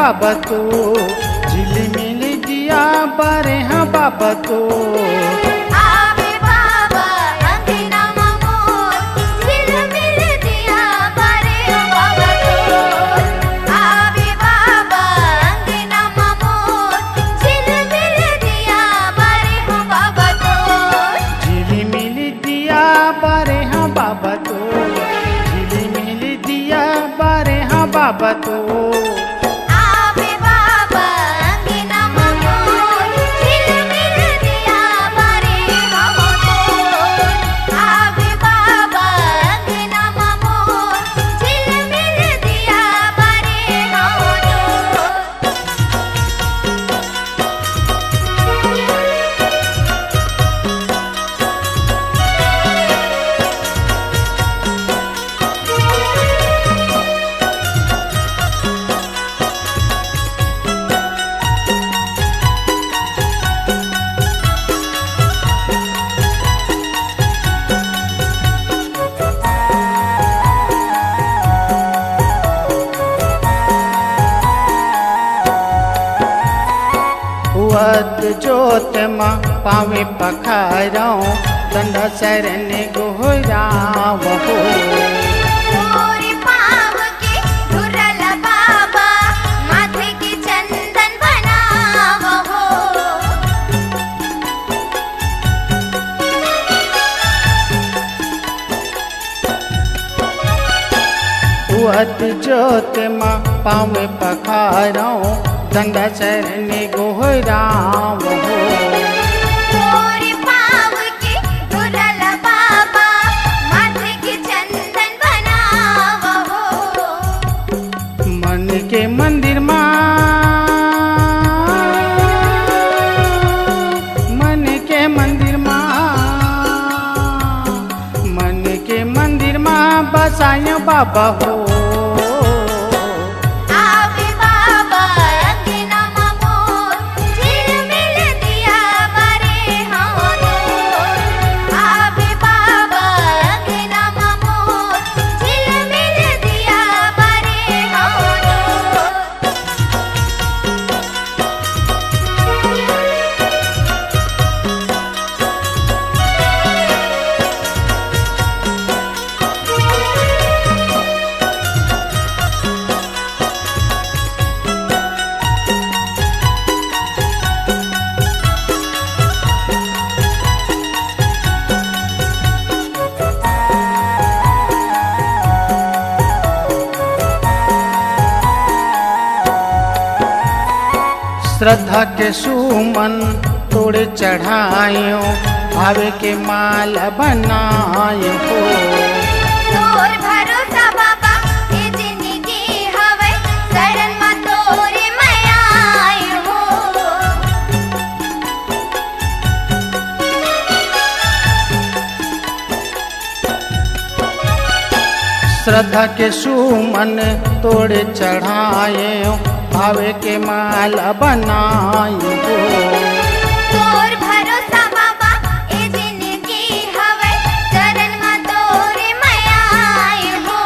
बाबा तो झिलमिल दिया बारे हाँ बाबा तो आवे बाबा अंगना मोर झिलमिल दिया बारे हाँ बाबा तो आवे बाबा अंगना मोर झिलमिल दिया बारे हाँ बाबा तो झिलमिल दिया बारे हाँ बाबा तो झिलमिल दिया बारे हाँ बाबा तो आवे बाबा अंगना मोर झिलमिल दिया बारे हाँ तो आवे बाबा अंगना मोर झिलमिल दिया बारे हाँ तो वत जोत माँ पावे पखारो दंड शरण गोहराव हो मोरे पाँव के धुरल बाबा माथे के चंदन बनाव हो वत जोत माँ पावे पखारो दंड शरण गोहराव हो मोरे पाँव के धुरल बाबा माथे के चंदन बनाव हो मन के मंदिर माँ मन के मंदिर माँ मन के मंदिर माँ बसाया बाबा हो आवे बाबा अंगना मोर झिलमिल दिया बारे हाँ तो आवे बाबा अंगना मोर झिलमिल दिया बारे हाँ तो श्रद्धा के सुमन तोड़े चढ़ायो भावे के माल बनायो हो तोर भरोसा बाबा ए जिंदगी हवे शरण मा तोरे मैं आई हो श्रद्धा के सुमन तोड़े चढ़ायो भावे के माल बनायो हो तोर भरोसा बाबा ए जिंदगी हवे शरण मा तोरे मैं आई हो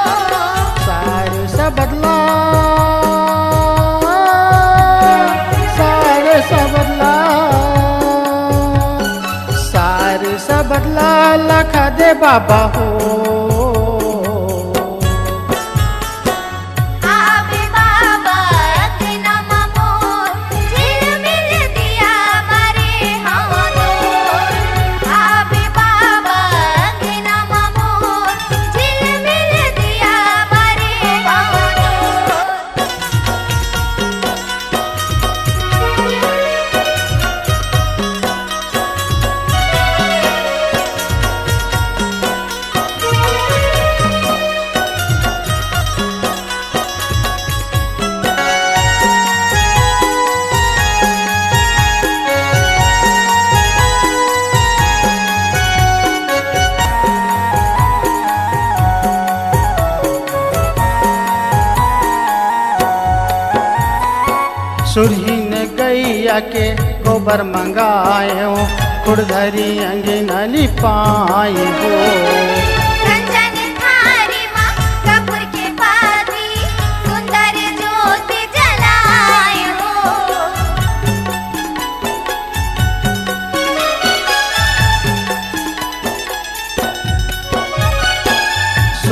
सारे सा बदला सारे सा बदला सारे सा बदला लखा दे बाबा हो आवे बाबा अंगना मोर झिलमिल दिया बारे हाँ तो आवे बाबा अंगना मोर झिलमिल दिया बारे हाँ तो सुरहीन गैया के गोबर मंगायो खुड़धरी अंगना लिपाई हो कंचन थारी माँ कपूर के पाती सुंदर ज्योति जला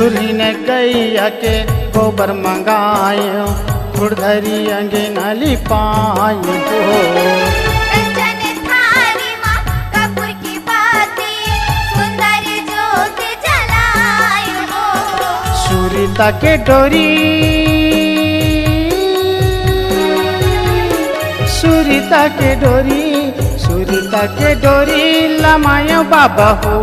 सुरही ने गैया के गोबर मंगायो फुड़धरी अंगना लिपाई हो कंचन थाली माँ कपूर की बाती सुंदर ज्योत जलाई हो सुरीता के डोरी सुरीता के डोरी सुरीता के डोरी लमायो बाबा हो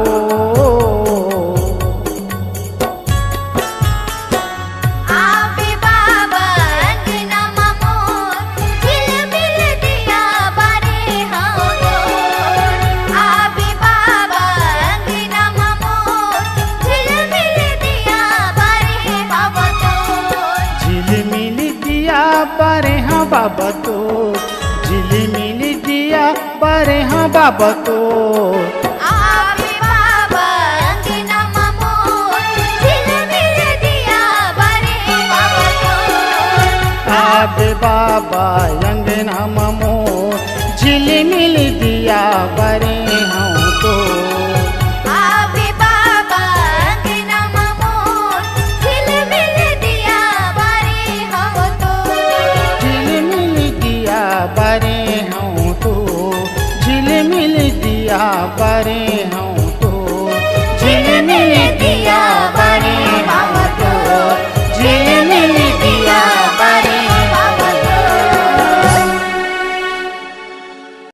आवे बाबा अंगना मोर झिलमिल दिया बारे हमोर आवे बाबा अंगना मोर झिलमिल दिया बारे बाबा तोर झिलमिल दिया बारे हाँ बाबा तो झिलमिल दिया बारे हाँ बाबा तो आवे बाबा अंगना मोर झिलमिल दिया बारे बाबा तोर आबे बाबा